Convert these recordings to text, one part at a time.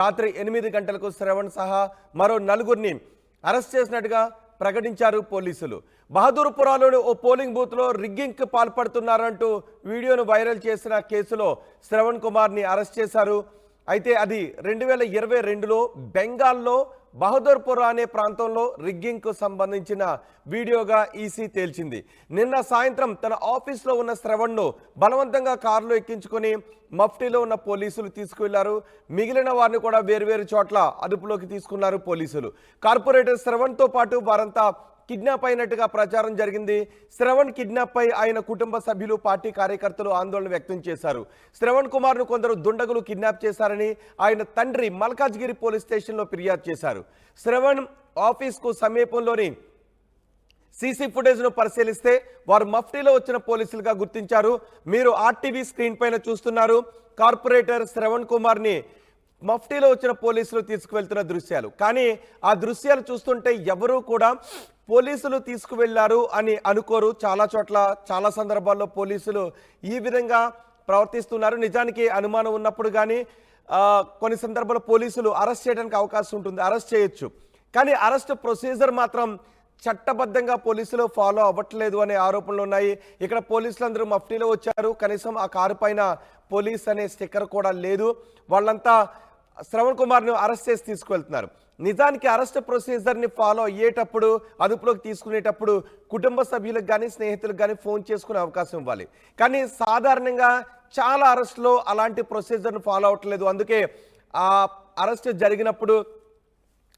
రాత్రి 8 గంటలకు శ్రవణ్ సహా మరో నలుగురిని అరెస్ట్ చేసినట్టుగా ప్రకటించారు పోలీసులు. బహదూర్పురాలోని ఓ పోలింగ్ బూత్లో రిగ్గింగ్కి పాల్పడుతున్నారంటూ వీడియోను వైరల్ చేసిన కేసులో శ్రవణ్ కుమార్ని అరెస్ట్ చేశారు. అయితే అది 2022లో బెంగాల్లో బహదూర్పురా అనే ప్రాంతంలో రిగ్గింగ్కు సంబంధించిన వీడియోగా ఈసీ తేల్చింది. నిన్న సాయంత్రం తన ఆఫీస్లో ఉన్న శ్రవణ్ను బలవంతంగా కారులో ఎక్కించుకొని మఫ్టీలో ఉన్న పోలీసులు తీసుకువెళ్లారు. మిగిలిన వారిని కూడా వేర్వేరు చోట్ల అదుపులోకి తీసుకున్నారు పోలీసులు. కార్పొరేటర్ శ్రవణ్తో పాటు వారంతా కిడ్నాప్ అయినట్టుగా ప్రచారం జరిగింది. శ్రవణ్ కిడ్నాప్ పై ఆయన కుటుంబ సభ్యులు, పార్టీ కార్యకర్తలు ఆందోళన వ్యక్తం చేశారు. శ్రవణ్ కుమార్ను కొందరు దుండగులు కిడ్నాప్ చేశారని ఆయన తండ్రి మల్కాజ్గిరి పోలీస్ స్టేషన్లో ఫిర్యాదు చేశారు. శ్రవణ్ ఆఫీస్కు సమీపంలోని సీసీ ఫుటేజ్ను పరిశీలిస్తే వారు మఫ్టీలో వచ్చిన పోలీసులుగా గుర్తించారు. మీరు ఆర్టీవీ స్క్రీన్ పైన చూస్తున్నారు కార్పొరేటర్ శ్రవణ్ కుమార్ని మఫ్టీలో వచ్చిన పోలీసులు తీసుకువెళ్తున్న దృశ్యాలు. కానీ ఆ దృశ్యాలు చూస్తుంటే ఎవరూ కూడా పోలీసులు తీసుకువెళ్లారు అని అనుకోరు. చాలా చోట్ల చాలా సందర్భాల్లో పోలీసులు ఈ విధంగా ప్రవర్తిస్తున్నారు. నిజానికి అనుమానం ఉన్నప్పుడు కానీ కొన్ని సందర్భాల్లో పోలీసులు అరెస్ట్ చేయడానికి అవకాశం ఉంటుంది, అరెస్ట్ చేయొచ్చు. కానీ అరెస్ట్ ప్రొసీజర్ మాత్రం చట్టబద్ధంగా పోలీసులు ఫాలో అవ్వట్లేదు అనే ఆరోపణలు ఉన్నాయి. ఇక్కడ పోలీసులు అందరూ మఫ్టీలో వచ్చారు, కనీసం ఆ కారు పైన పోలీస్ అనే స్టిక్కర్ కూడా లేదు. వాళ్ళంతా శ్రవణ్ కుమార్ను అరెస్ట్ చేసి తీసుకువెళ్తున్నారు. నిజానికి అరెస్ట్ ప్రొసీజర్ని ఫాలో అయ్యేటప్పుడు, అదుపులోకి తీసుకునేటప్పుడు కుటుంబ సభ్యులకు కానీ స్నేహితులకు కానీ ఫోన్ చేసుకునే అవకాశం ఇవ్వాలి. కానీ సాధారణంగా చాలా అరెస్టులో అలాంటి ప్రొసీజర్ని ఫాలో అవ్వట్లేదు. అందుకే ఆ అరెస్ట్ జరిగినప్పుడు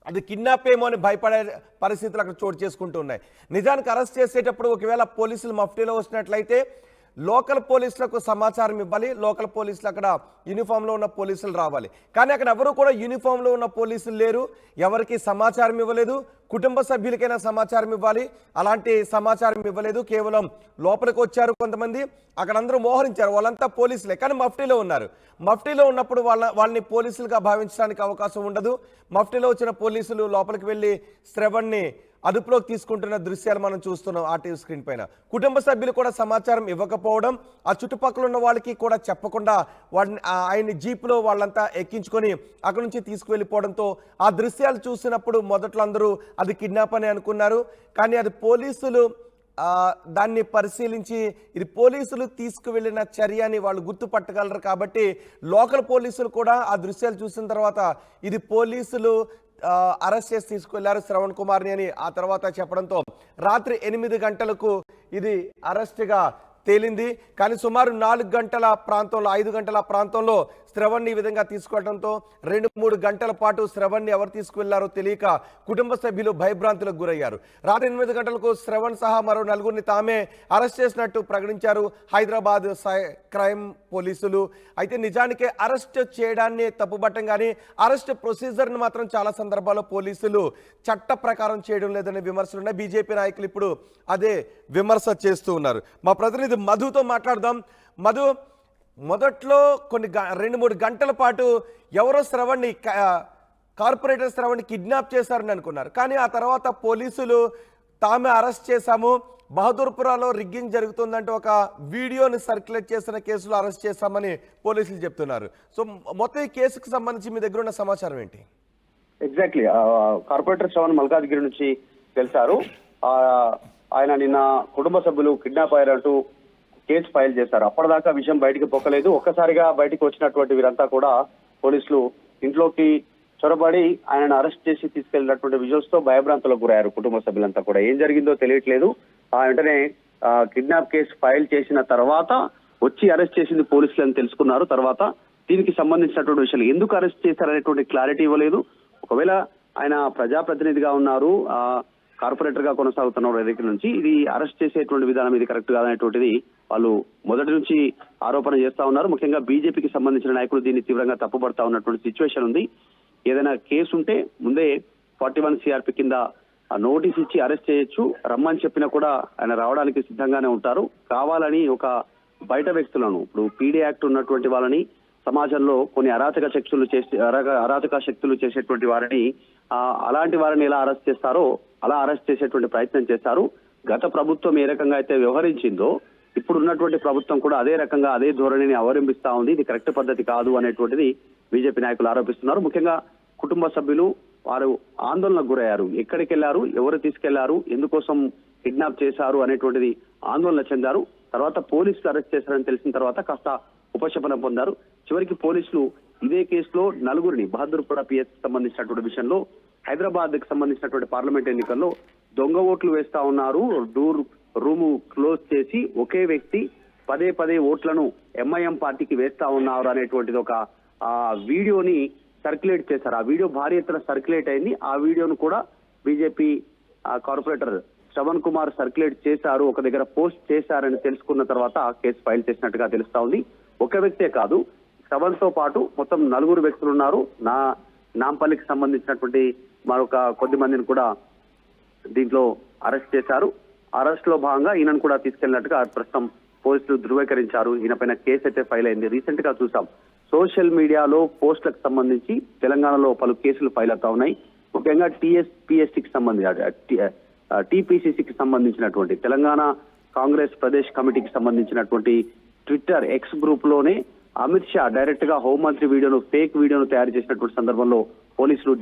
అది కిడ్నాప్ ఏమో అని భయపడే పరిస్థితులు అక్కడ చోటు చేసుకుంటూ ఉన్నాయి. నిజానికి అరెస్ట్ చేసేటప్పుడు ఒకవేళ పోలీసులు మఫ్టీలో వచ్చినట్లయితే లోకల్ పోలీసులకు సమాచారం ఇవ్వాలి. లోకల్ పోలీసులు అక్కడ యూనిఫామ్లో ఉన్న పోలీసులు రావాలి. కానీ అక్కడ ఎవరు కూడా యూనిఫామ్లో ఉన్న పోలీసులు లేరు, ఎవరికి సమాచారం ఇవ్వలేదు. కుటుంబ సభ్యులకైనా సమాచారం ఇవ్వాలి, అలాంటి సమాచారం ఇవ్వలేదు. కేవలం లోపలికి వచ్చారు కొంతమంది, అక్కడ అందరూ మోహరించారు, వాళ్ళంతా పోలీసులే కానీ మఫ్టీలో ఉన్నారు. మఫ్టీలో ఉన్నప్పుడు వాళ్ళని పోలీసులుగా భావించడానికి అవకాశం ఉండదు. మఫ్టీలో వచ్చిన పోలీసులు లోపలికి వెళ్ళి శ్రవణ్ని అదుపులోకి తీసుకుంటున్న దృశ్యాలు మనం చూస్తున్నాం ఆర్టీవీ స్క్రీన్ పైన. కుటుంబ సభ్యులు కూడా సమాచారం ఇవ్వకపోవడం, ఆ చుట్టుపక్కల ఉన్న వాళ్ళకి కూడా చెప్పకుండా ఆయన్ని జీపులో వాళ్ళంతా ఎక్కించుకొని అక్కడి నుంచి తీసుకువెళ్ళిపోవడంతో ఆ దృశ్యాలు చూసినప్పుడు మొదట్లో అందరూ అది కిడ్నాప్ అని అనుకున్నారు. కానీ అది పోలీసులు దాన్ని పరిశీలించి ఇది పోలీసులు తీసుకువెళ్ళిన చర్య అని వాళ్ళు గుర్తుపట్టగలరు. కాబట్టి లోకల్ పోలీసులు కూడా ఆ దృశ్యాలు చూసిన తర్వాత ఇది పోలీసులు అరెస్ట్ చేసి తీసుకువెళ్లారు శ్రవణ్ కుమార్ని అని ఆ తర్వాత చెప్పడంతో రాత్రి 8 గంటలకు ఇది అరెస్ట్గా తేలింది. కానీ సుమారు 4 గంటల ప్రాంతంలో, 5 గంటల ప్రాంతంలో శ్రవణ్ని ఈ విధంగా తీసుకెళ్లడంతో 2-3 గంటల పాటు శ్రవణ్ని ఎవరు తీసుకువెళ్లారో తెలియక కుటుంబ సభ్యులు భయభ్రాంతులకు గురయ్యారు. రాత్రి 8 గంటలకు శ్రవణ్ సహా మరో నలుగురిని తామే అరెస్ట్ చేసినట్టు ప్రకటించారు హైదరాబాద్ క్రైమ్ పోలీసులు. అయితే నిజానికి అరెస్ట్ చేయడాన్ని తప్పుపట్టం కానీ అరెస్ట్ ప్రొసీజర్ను మాత్రం చాలా సందర్భాల్లో పోలీసులు చట్ట ప్రకారం చేయడం లేదనే విమర్శలున్నాయి. బీజేపీ నాయకులు ఇప్పుడు అదే విమర్శ చేస్తూ ఉన్నారు. మా ప్రతినిధి మధుతో మాట్లాడదాం. మధు, మొదట్లో 2-3 గంటల పాటు ఎవరో శ్రవణ్ని, కార్పొరేటర్ శ్రవణ్ని కిడ్నాప్ చేశారని అనుకున్నారు. కానీ ఆ తర్వాత పోలీసులు తామే అరెస్ట్ చేశాము, బహదూర్పురాలో రిగ్గింగ్ జరుగుతుందంటే ఒక వీడియోని సర్క్యులేట్ చేసిన కేసులో అరెస్ట్ చేశామని పోలీసులు చెప్తున్నారు. సో మొత్తం ఈ కేసుకు సంబంధించి మీ దగ్గర ఉన్న సమాచారం ఏంటి? ఎగ్జాక్ట్లీ కార్పొరేటర్ శ్రవణ్ మల్కాజ్గిరి నుంచి తెలిసారు. ఆయన నిన్న కుటుంబ సభ్యులు కిడ్నాప్ అయ్యారంటూ కేసు ఫైల్ చేశారు. అప్పటిదాకా విషయం బయటికి పొక్కలేదు. ఒక్కసారిగా బయటికి వచ్చినటువంటి వీరంతా కూడా పోలీసులు ఇంట్లోకి చొరబడి ఆయనను అరెస్ట్ చేసి తీసుకెళ్లినటువంటి విజువల్స్ తో భయభ్రాంతులకు గురయ్యారు కుటుంబ సభ్యులంతా కూడా. ఏం జరిగిందో తెలియట్లేదు. వెంటనే కిడ్నాప్ కేసు ఫైల్ చేసిన తర్వాత వచ్చి అరెస్ట్ చేసింది పోలీసులు అని తెలుసుకున్నారు. తర్వాత దీనికి సంబంధించినటువంటి విషయాలు ఎందుకు అరెస్ట్ చేశారనేటువంటి క్లారిటీ ఇవ్వలేదు. ఒకవేళ ఆయన ప్రజాప్రతినిధిగా ఉన్నారు, కార్పొరేటర్ గా కొనసాగుతున్నారు దగ్గర నుంచి, ఇది అరెస్ట్ చేసేటువంటి విధానం ఇది కరెక్ట్ కాదనేటువంటిది వాళ్ళు మొదటి నుంచి ఆరోపణ చేస్తా ఉన్నారు. ముఖ్యంగా బీజేపీకి సంబంధించిన నాయకులు దీన్ని తీవ్రంగా తప్పుపడతా ఉన్నటువంటి సిచ్యువేషన్ ఉంది. ఏదైనా కేసు ఉంటే ముందే 41 CRP కింద నోటీస్ ఇచ్చి అరెస్ట్ చేయొచ్చు. రమ్మని చెప్పినా కూడా ఆయన రావడానికి సిద్ధంగానే ఉంటారు. కావాలని ఒక బయట వ్యక్తులను, ఇప్పుడు పీడీ యాక్ట్ ఉన్నటువంటి వాళ్ళని, సమాజంలో కొన్ని అరాచక శక్తులు చేసేటువంటి వారిని, అలాంటి వారిని ఎలా అరెస్ట్ చేస్తారో అలా అరెస్ట్ చేసేటువంటి ప్రయత్నం చేస్తారు. గత ప్రభుత్వం ఏ రకంగా అయితే వ్యవహరించిందో ఇప్పుడు ఉన్నటువంటి ప్రభుత్వం కూడా అదే రకంగా అదే ధోరణిని అవలంబిస్తా ఉంది. ఇది కరెక్ట్ పద్ధతి కాదు అనేటువంటిది బీజేపీ నాయకులు ఆరోపిస్తున్నారు. ముఖ్యంగా కుటుంబ సభ్యులు వారు ఆందోళనకు గురయ్యారు. ఎక్కడికి వెళ్లారు, ఎవరు తీసుకెళ్లారు, ఎందుకోసం కిడ్నాప్ చేశారు అనేటువంటిది ఆందోళన చెందారు. తర్వాత పోలీసులు అరెస్ట్ చేశారని తెలిసిన తర్వాత కాస్త ఉపశమనం పొందారు. చివరికి పోలీసులు ఇదే కేసులో నలుగురిని బహదూర్పుర పిఎస్ సంబంధించినటువంటి విషయంలో హైదరాబాద్ కి సంబంధించినటువంటి పార్లమెంట్ ఎన్నికల్లో దొంగ ఓట్లు వేస్తా ఉన్నారు. రూము క్లోజ్ చేసి ఒకే వ్యక్తి పదే పదే ఓట్లను ఎంఐఎం పార్టీకి వేస్తా ఉన్నారు అనేటువంటిది ఒక వీడియోని సర్క్యులేట్ చేశారు. ఆ వీడియో భారీ ఎత్తున సర్క్యులేట్ అయింది. ఆ వీడియోను కూడా BJP corporator Shravan Kumar circulate చేశారు, ఒక దగ్గర పోస్ట్ చేశారని తెలుసుకున్న తర్వాత కేసు ఫైల్ చేసినట్టుగా తెలుస్తా ఉంది. ఒక వ్యక్తే కాదు, శ్రవణ్ తో పాటు మొత్తం 4 వ్యక్తులు ఉన్నారు. నాంపల్లికి సంబంధించినటువంటి మరొక కొద్ది మందిని కూడా దీంట్లో అరెస్ట్ చేశారు. అరెస్ట్ లో భాగంగా ఈయనను కూడా తీసుకెళ్లినట్టుగా ప్రస్తుతం పోలీసులు ధృవీకరించారు. ఈయన పైన కేసు అయితే ఫైల్ అయింది. రీసెంట్ గా చూసాం సోషల్ మీడియాలో పోస్టులకు సంబంధించి తెలంగాణలో పలు కేసులు ఫైల్ అవుతా ఉన్నాయి. ముఖ్యంగా టీఎస్పీఎస్సీకి సంబంధించి టీపీసీసీకి సంబంధించినటువంటి తెలంగాణ కాంగ్రెస్ ప్రదేశ్ కమిటీకి సంబంధించినటువంటి ట్విట్టర్ ఎక్స్ గ్రూప్ లోనే అమిత్ షా డైరెక్ట్ గా హోంమంత్రి ఫేక్ వీడియోను తయారు చేసినటువంటి సందర్భంలో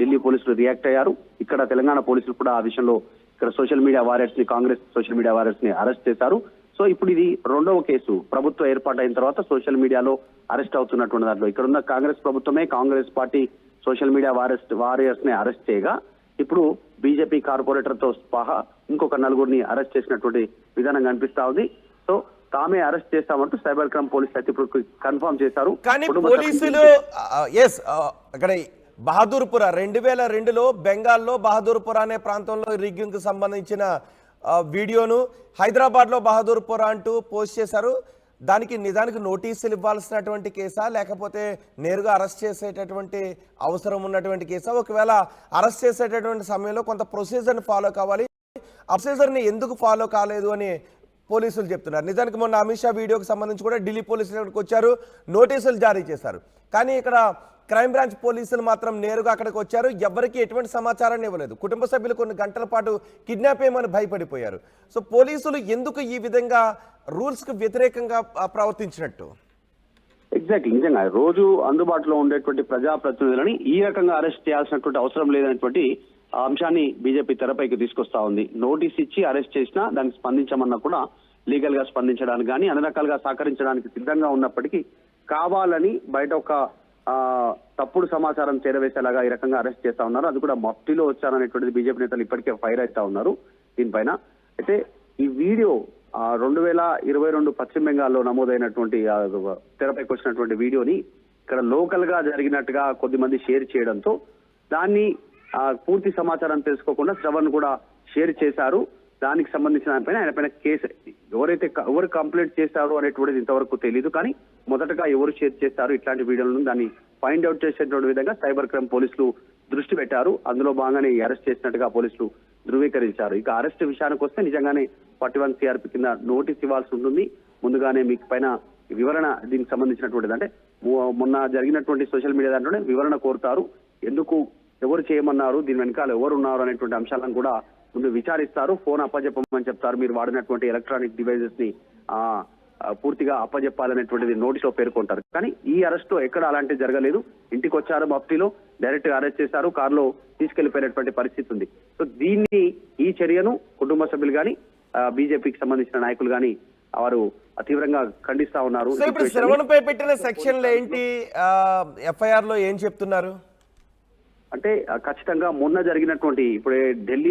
ఢిల్లీ పోలీసులు రియాక్ట్ అయ్యారు. ఇక్కడ తెలంగాణ పోలీసులు కూడా ఆ విషయంలో ఇక్కడ సోషల్ మీడియా వారియర్స్ ని, కాంగ్రెస్ సోషల్ మీడియా వారియర్స్ ని అరెస్ట్ చేశారు. సో ఇప్పుడు ఇది 2వ కేసు. ప్రభుత్వం ఏర్పాటైన తర్వాత సోషల్ మీడియాలో అరెస్ట్ అవుతున్నటువంటి దాంట్లో ఇక్కడ ఉన్న కాంగ్రెస్ ప్రభుత్వమే Congress party social media warriors ని అరెస్ట్ చేయగా ఇప్పుడు బీజేపీ కార్పొరేటర్ తో సహా ఇంకొక 4గురిని అరెస్ట్ చేసినటువంటి విధానం కనిపిస్తా ఉంది. సో తామే అరెస్ట్ చేస్తామంటూ సైబర్ క్రైమ్ పోలీసులు అయితే ఇప్పుడు కన్ఫర్మ్ చేశారు. కానీ పోలీసులు అక్కడ బహదూర్పుర 2002లో బెంగాల్లో బహదూర్పుర అనే ప్రాంతంలో రిగ్గింగ్ కు సంబంధించిన వీడియోను హైదరాబాద్ లో బహదూర్పుర అంటూ పోస్ట్ చేశారు. దానికి నిజానికి నోటీసులు ఇవ్వాల్సినటువంటి కేసా, లేకపోతే నేరుగా అరెస్ట్ చేసేటటువంటి అవసరం ఉన్నటువంటి కేసా? ఒకవేళ అరెస్ట్ చేసేటటువంటి సమయంలో కొంత ప్రొసీజర్ని ఫాలో కావాలి, ఆ ప్రొసీజర్ని ఎందుకు ఫాలో కాలేదు అని పోలీసులు చెప్తున్నారు. నిజానికి మొన్న అమిత్ షా వీడియోకి సంబంధించి కూడా ఢిల్లీ పోలీసులు ఇక్కడికి వచ్చారు, నోటీసులు జారీ చేశారు. కానీ ఇక్కడ క్రైమ్ బ్రాంచ్ పోలీసులు మాత్రం నేరుగా అక్కడికి వచ్చారు, ఎవరికి ఎటువంటి సమాచారాన్ని ఇవ్వలేదు. కుటుంబ సభ్యులు కొన్ని గంటల పాటు కిడ్నాప్ ఏమని భయపడిపోయారు. సో పోలీసులు ఎందుకు ఈ విధంగా రూల్స్ కు వ్యతిరేకంగా ప్రవర్తించినట్టు? ఎగ్జాక్ట్లీ, నిజంగా రోజు అందుబాటులో ఉండేటువంటి ప్రజాప్రతినిధులని ఈ రకంగా అరెస్ట్ చేయాల్సినటువంటి అవసరం లేదనేటువంటి అంశాన్ని బీజేపీ తెరపైకి తీసుకొస్తా ఉంది. నోటీస్ ఇచ్చి అరెస్ట్ చేసినా దానికి స్పందించమన్నా కూడా లీగల్ గా స్పందించడానికి కానీ అన్ని రకాలుగా సహకరించడానికి సిద్ధంగా ఉన్నప్పటికీ కావాలని బయట ఒక తప్పుడు సమాచారం చేరవేసేలాగా ఈ రకంగా అరెస్ట్ చేస్తా ఉన్నారు. అది కూడా మఫ్టీలో వచ్చారనేటువంటిది బీజేపీ నేతలు ఇప్పటికే ఫైర్ అవుతా ఉన్నారు దీనిపైన. అయితే ఈ వీడియో 2022 పశ్చిమ బెంగాల్లో నమోదైనటువంటి తెరపైకి వచ్చినటువంటి వీడియోని ఇక్కడ లోకల్ గా జరిగినట్టుగా కొద్దిమంది షేర్ చేయడంతో దాన్ని పూర్తి సమాచారం తెలుసుకోకుండా శ్రవణ్ కూడా షేర్ చేశారు. దానికి సంబంధించిన దానిపైన ఆయన పైన కేసు ఎవరు కంప్లైంట్ చేశారు అనేటువంటిది ఇంతవరకు తెలియదు. కానీ మొదటగా ఎవరు షేర్ చేస్తారు ఇట్లాంటి వీడియోలను దాన్ని ఫైండ్ అవుట్ చేసేటువంటి విధంగా సైబర్ క్రైమ్ పోలీసులు దృష్టి పెట్టారు. అందులో భాగంగానే అరెస్ట్ చేసినట్టుగా పోలీసులు ధృవీకరించారు. ఇక అరెస్ట్ విషయానికి వస్తే నిజంగానే 41 CRP కింద నోటీస్ ఇవ్వాల్సి ఉంటుంది. ముందుగానే మీకు పైన వివరణ దీనికి సంబంధించినటువంటిది, అంటే మొన్న జరిగినటువంటి సోషల్ మీడియా దాంట్లోనే వివరణ కోరుతారు. ఎందుకు, ఎవరు చేయమన్నారు, దీని వెనకాల ఎవరు ఉన్నారు అనేటువంటి అంశాలను కూడా ముందు విచారిస్తారు. ఫోన్ అప్పజెప్పమని చెప్తారు. మీరు వాడినటువంటి ఎలక్ట్రానిక్ డివైజెస్ ని పూర్తిగా అప్పజెప్పాలనేటువంటిది నోటీసులో పేర్కొంటారు. కానీ ఈ అరెస్ట్ లో ఎక్కడ అలాంటివి జరగలేదు. ఇంటికి వచ్చారు, మఫ్టీలో డైరెక్ట్ గా అరెస్ట్ చేశారు, కారులో తీసుకెళ్లిపోయినటువంటి పరిస్థితి ఉంది. సో ఈ చర్యను కుటుంబ సభ్యులు గాని బీజేపీకి సంబంధించిన నాయకులు గాని వారు తీవ్రంగా ఖండిస్తా ఉన్నారు. ఇప్పుడు శ్రవణ్పై పెట్టిన సెక్షన్లు ఏంటి, ఎఫ్ఐఆర్ లో ఏం చెప్తున్నారు? అంటే ఖచ్చితంగా మొన్న జరిగినటువంటి ఇప్పుడే ఢిల్లీ